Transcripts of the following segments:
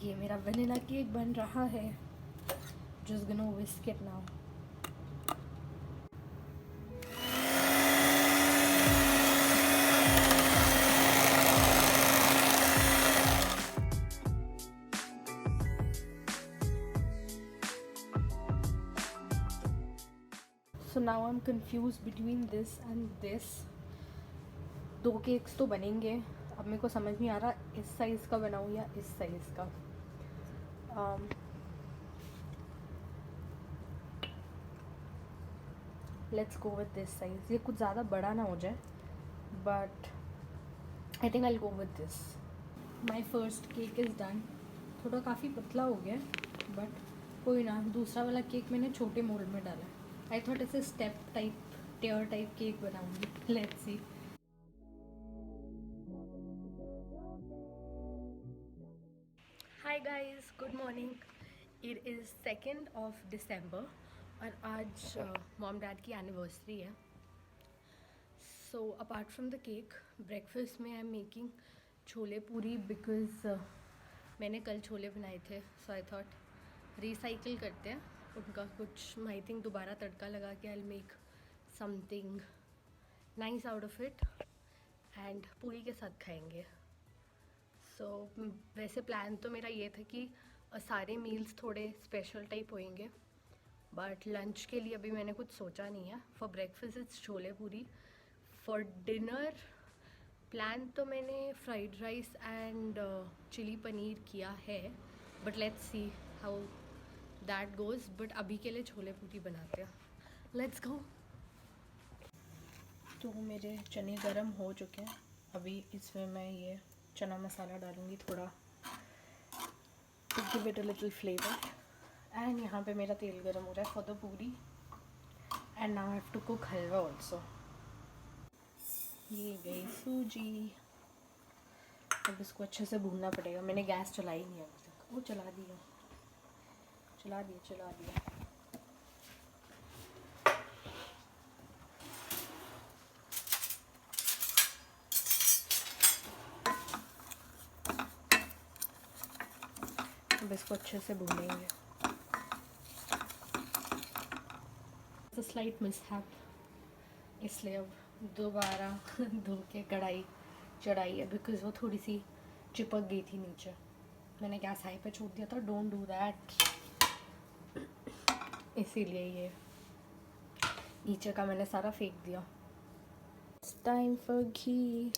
ये मेरा vanilla cake बन रहा है. Just gonna whisk it now. So now I'm confused between this and this. 2 cakes तो बनेंगे. अब मेरे को समझ नहीं आ रहा इस साइज़ का बनाऊँ या इस साइज़ का. Let's go with this size. ये कुछ ज़्यादा बड़ा ना हो जाए, but I think I go with this. My first cake is done. थोड़ा काफ़ी पतला हो गया, बट कोई ना. दूसरा वाला केक मैंने छोटे मोल्ड में डाला. आई थॉट इसे स्टेप टाइप, टेयर टाइप केक बनाऊंगी. Let's see. Hi guys, good morning. It is 2nd of December और आज मॉम डैड की एनिवर्सरी है. So apart from the cake, breakfast में आई एम मेकिंग छोले पूरी बिकॉज मैंने कल छोले बनाए थे. सो आई थॉट रिसाइकिल करते हैं उनका कुछ. आई थिंक दोबारा तड़का लगा के I make something nice out of it and पूरी के साथ खाएंगे. सो वैसे प्लान तो मेरा ये था कि सारे मील्स थोड़े स्पेशल टाइप होंगे, बट लंच के लिए अभी मैंने कुछ सोचा नहीं है. फॉर ब्रेकफास्ट इट्स छोले पूरी. फॉर डिनर प्लान तो मैंने fried rice and chilli paneer किया है, but let's see how that goes. But अभी के लिए छोले पूरी बनाते हैं. Let's go. तो मेरे चने गरम हो चुके हैं. अभी इसमें मैं ये चना मसाला डालूँगी थोड़ा, to give it a little flavor. And यहाँ पे मेरा तेल गरम हो रहा है for the puri. And now I have to cook halwa also. ये गई सूजी. अब इसको अच्छे से भूनना पड़ेगा. मैंने गैस चलाई नहीं अभी तक. वो चला दिया. अब इसको अच्छे से भूनेंगे. स्लाइट मिसहैप, इसलिए अब दोबारा धो के कढ़ाई चढ़ाई है बिकॉज वो थोड़ी सी चिपक गई थी नीचे. मैंने गैस हाई पे छोड़ दिया था. Don't do that. इसीलिए ये नीचे का मैंने सारा फेंक दिया. Time for ghee.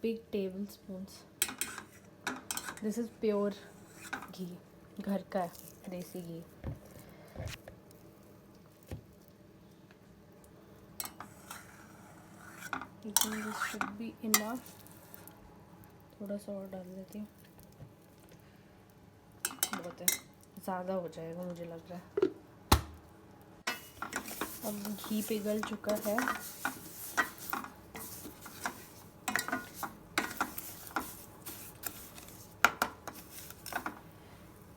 Big tablespoons. This is pure ghee, घर का है, desi ghee. This should be enough. थोड़ा सा और डाल देती हूँ. बहुत है, ज़्यादा हो जाएगा मुझे लग रहा है. अब घी पिघल चुका है.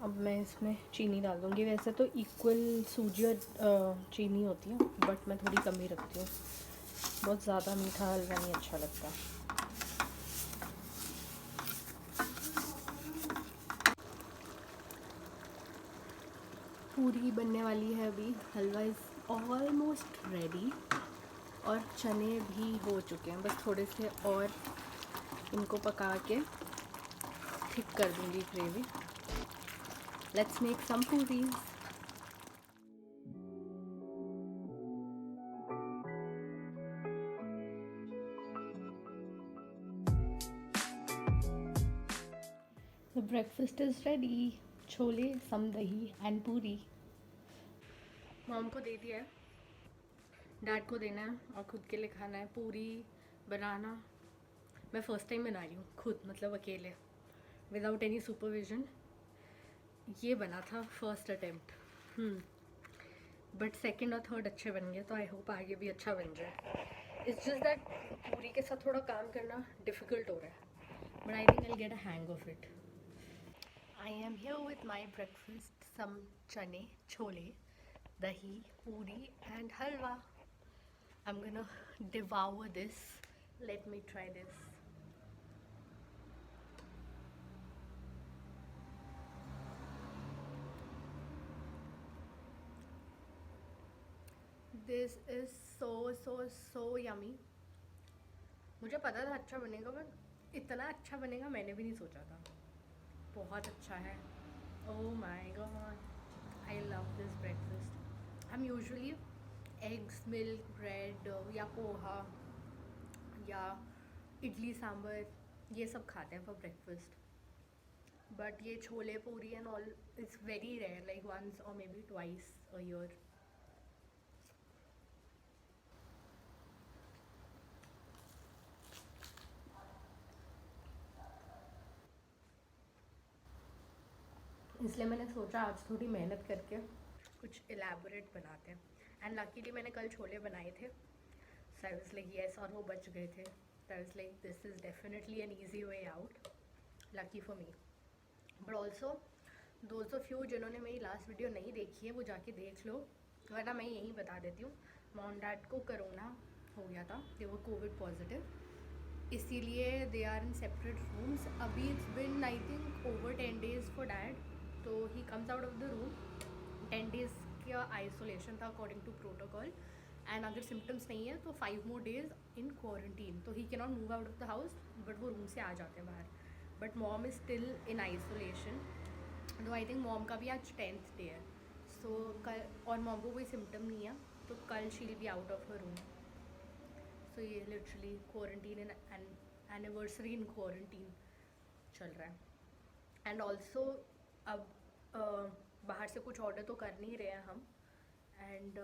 अब मैं इसमें चीनी डाल दूँगी. वैसे तो इक्वल सूजी और चीनी होती है, बट मैं थोड़ी कम ही रखती हूँ. बहुत ज़्यादा मीठा हलवा नहीं अच्छा लगता. पूरी बनने वाली है अभी. हलवा इज़ ऑलमोस्ट रेडी और चने भी हो चुके हैं. बस थोड़े से और इनको पका के थिक कर दूँगी gravy. Let's make some puris. The breakfast is ready. Chole, some dahi and पूरी. मॉम को दे दिया है, डैड को देना है और खुद के लिए खाना है. पूरी बनाना मैं फ़र्स्ट टाइम बना रही हूँ खुद, मतलब अकेले, विदाउट एनी सुपरविजन. ये बना था फर्स्ट अटेम्प्ट, बट सेकंड और थर्ड अच्छे बन गए. तो आई होप आगे भी अच्छा बन जाए. इट्स जस्ट दैट पूरी के साथ थोड़ा काम करना डिफ़िकल्ट हो रहा है, but I think I get a hang of it. I am here with my breakfast, some chane, chole, dahi, puri and halwa. I'm gonna devour this. Let me try this. This is so yummy. मुझे पता था अच्छा बनेगा, but इतना अच्छा बनेगा मैंने भी नहीं सोचा था। बहुत अच्छा है। Oh my God, I love this breakfast. हम यूजुअली एग्स, मिल्क, ब्रेड या पोहा या इडली सांभर ये सब खाते हैं फॉर ब्रेकफास्ट, बट ये chole puri and all it's very rare, like once or maybe twice a year. इसलिए मैंने सोचा आज थोड़ी मेहनत करके कुछ एलैबोरेट बनाते हैं। एंड लकीली मैंने कल छोले बनाए थे, so I was like yes, और वो बच गए थे, so I was like this is definitely an easy way out, lucky for me. But also दोस्त ऑफ यू जिन्होंने मेरी लास्ट वीडियो नहीं देखी है वो जाके देख लो, वरना मैं यहीं बता देती हूँ। मॉम डैड को कोरोना हो गया था, दे वो कोविड पॉजिटिव, इसीलिए they are in separate rooms. अभी it's been I think over 10 days for dad, तो he comes out of the room. 10 days का आइसोलेशन था अकॉर्डिंग टू प्रोटोकॉल, एंड अगर सिम्टम्स नहीं है तो 5 more days इन क्वारंटीन। तो he can not move out of the house, but वो room से आ जाते हैं बाहर। But mom is still in isolation, तो आई थिंक मॉम का भी आज 10th डे है। सो कल, और मॉम को कोई सिम्टम नहीं है, तो कल she will be out of her room. So ये literally quarantine and anniversary in quarantine चल रहा है। एंड ऑल्सो अब बाहर से कुछ ऑर्डर तो कर नहीं रहे हैं हम, and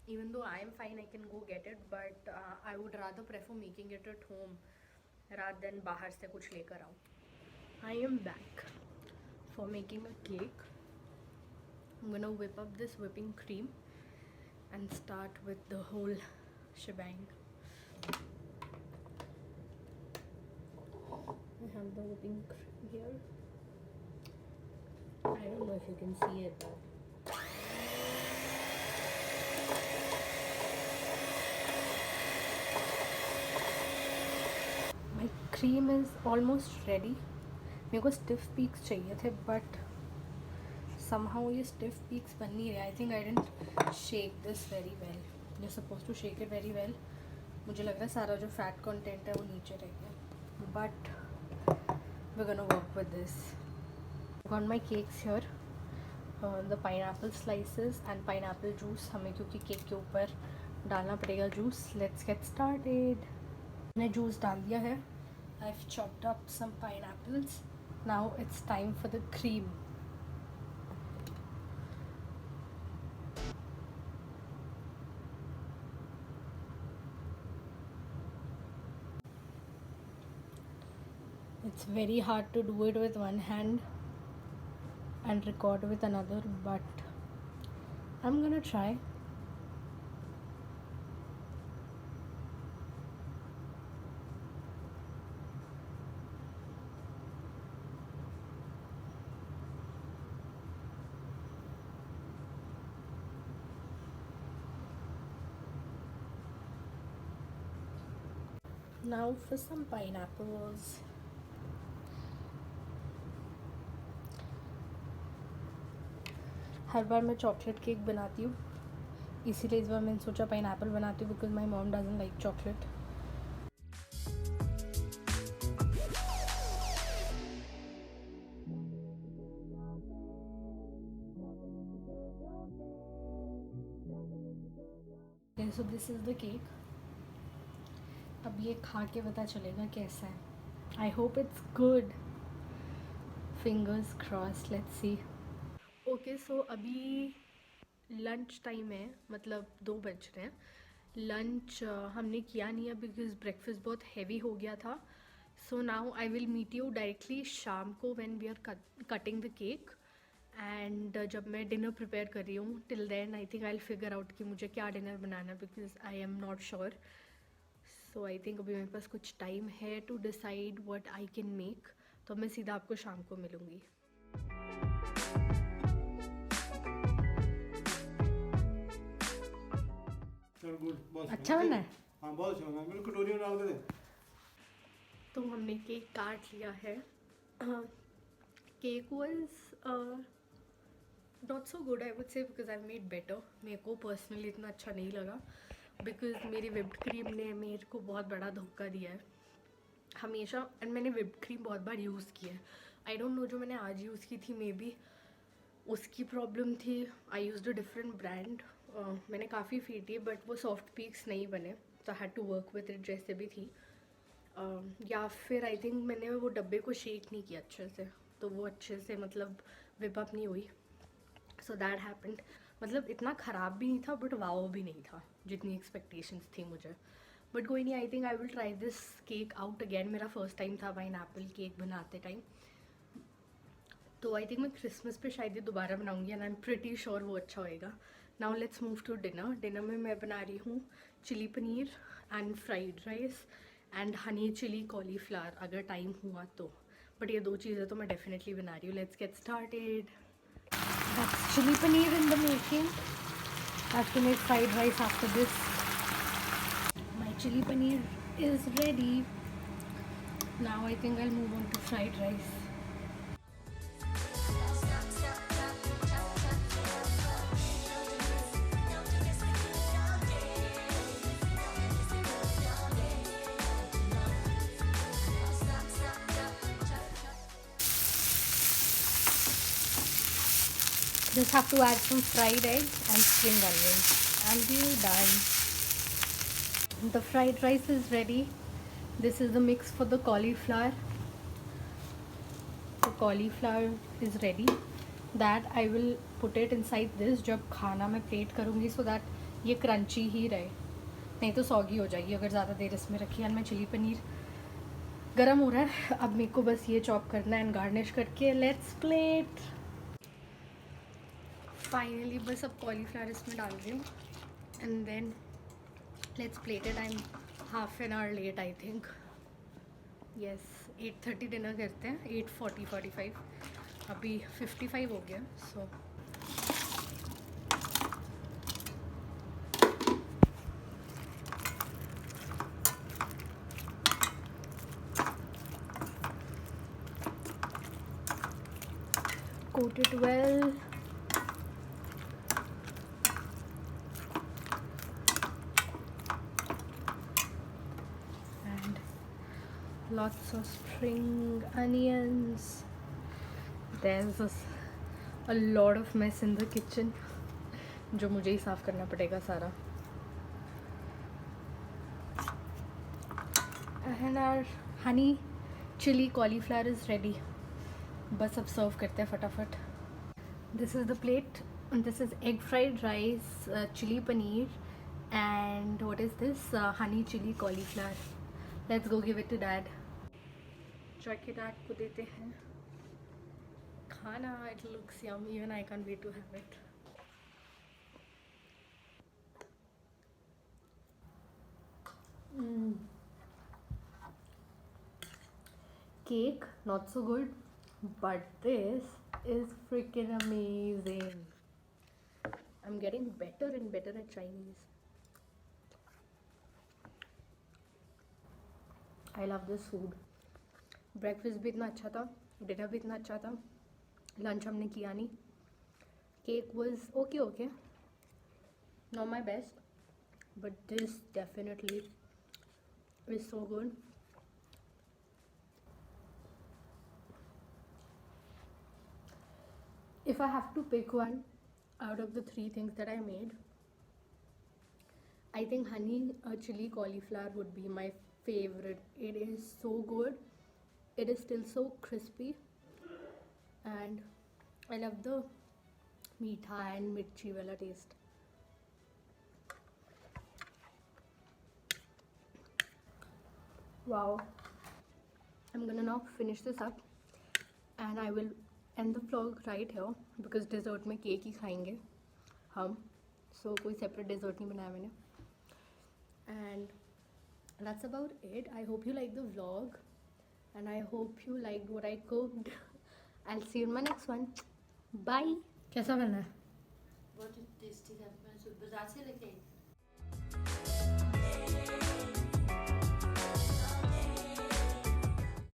even though I am fine I can go get it, but I would rather prefer making it at home rather than बाहर से कुछ लेकर आऊँ। I am back for making a cake. I'm gonna whip up this whipping cream and start with the whole shebang. I have the whipping cream here. I don't know if you can see it, but my cream is almost ready. मेरे को stiff peaks चाहिए थे, but somehow ये stiff peaks बन नहीं रहे. I think I didn't shake this very well. You're supposed to shake it very well. मुझे लग रहा है सारा जो fat content है वो नीचे रह गया. But we're gonna work with this. I've got my cakes here. The pineapple slices and pineapple juice. हमें क्योंकि केक के ऊपर डालना पड़ेगा जूस. Let's get started. मैंने जूस डाल दिया है. I've chopped up some pineapples. Now it's time for the cream. It's very hard to do it with one hand and record with another, but I'm gonna try. Now for some pineapples. हर बार मैं chocolate cake बनाती हूँ, इसीलिए इस बार मैंने सोचा pineapple बनाती हूँ, because my mom doesn't like chocolate. So this is the cake. अब ये खा के पता चलेगा कैसा है. I hope it's good. Fingers crossed, let's see. Okay, so अभी लंच टाइम है, मतलब 2 बज रहे हैं. लंच हमने किया नहीं है बिकॉज ब्रेकफास्ट बहुत हैवी हो गया था. So now I will meet you directly शाम को when we are cutting the cake. And जब मैं डिनर प्रिपेयर कर रही हूँ, till then I think I will figure out कि मुझे क्या डिनर बनाना है, because I am not sure. So I think अभी मेरे पास कुछ टाइम है to decide what I can make. तो मैं सीधा आपको शाम को मिलूँगी. अच्छा बना है. हाँ बहुत अच्छा बना है. मेरे कटोरी में डाल के दे. तो हमने केक काट लिया है. Cake was not so good I would say because I made better. मेरे को पर्सनली इतना अच्छा नहीं लगा बिकॉज मेरी विप्ड क्रीम ने मेरे को बहुत बड़ा धोखा दिया है हमेशा. एंड मैंने विप्ड क्रीम बहुत बार यूज़ की है. आई डोंट नो जो मैंने आज यूज़ की थी मे बी उसकी प्रॉब्लम थी. I use a different brand. मैंने काफ़ी फीटी बट वो सॉफ्ट पीक्स नहीं बने तो I had to work with it जैसे भी थी. या फिर आई थिंक मैंने वो डब्बे को शेक नहीं किया अच्छे से तो वो अच्छे से मतलब विप अप नहीं हुई. So that happened. मतलब इतना ख़राब भी नहीं था बट वाओ भी नहीं था जितनी एक्सपेक्टेशंस थी मुझे. बट कोई नहीं. आई think I will try this cake out again. मेरा फर्स्ट टाइम था पाइनएप्पल केक बनाते टाइम. तो आई थिंक मैं क्रिसमस पे शायद ये दोबारा बनाऊंगी and I am pretty sure वो अच्छा होएगा. Now let's move to dinner. Dinner में मैं बना रही हूँ chilli paneer and fried rice and honey chilli cauliflower अगर टाइम हुआ तो. बट ये दो चीज़ें तो मैं डेफिनेटली बना रही हूँ. Let's get started. That's chilli paneer in the making. I have to make fried rice after this. My chilli paneer is ready. Now I think I will move on to fried rice. Just have to add some fried egg and spring onions and we're done. The fried rice is ready. This is the mix for the cauliflower. The cauliflower is ready. That I will put it inside this जब खाना मैं plate करूँगी so that ये crunchy ही रहे. नहीं तो soggy हो जाएगी अगर ज़्यादा देर इसमें रखी. और मैं चिली पनीर गरम हो रहा है. अब मेरे को बस ये चॉप करना है एंड गार्निश करके लेट्स प्लेट. फाइनली बस अब कॉलीफ्लावर इसमें डाल रही हूँ and then let's plate it. I am half an hour late I think. Yes 8:30 dinner करते हैं. 8:45 अभी 55 हो गया. सो coat it well. Lots of spring onions. There's a lot of mess in the kitchen जो मुझे ही साफ़ करना पड़ेगा सारा. And our honey chili cauliflower is ready. बस अब सर्व करते हैं फटाफट. This is the plate. This is egg fried rice, chili paneer, and what is this? Honey chili cauliflower. Let's go give it to dad. जाके dad को देते हैं खाना. It looks yummy and I can wait to have it. Cake not so good but this is freaking amazing. I'm getting better and better at Chinese. I love this food. Breakfast भी इतना अच्छा था, dinner भी इतना अच्छा था, lunch हमने किया नहीं. Cake was okay, not my best but this definitely is so good. If I have to pick one out of the 3 things that I made, I think honey chili cauliflower would be my favorite. It is so good. It is still so crispy and I love the meetha and mirchi wala taste. Wow. I'm gonna now finish this up and I will end the vlog right here because dessert में cake ही खाएंगे हम. So कोई separate dessert नहीं बनाया मैंने. And that's about it. I hope you like the vlog. And I hope you liked what I cooked. I'll see you in my next one. Bye. कैसा बना है? बहुत टेस्टी था. मैं बाजार से लेके आई.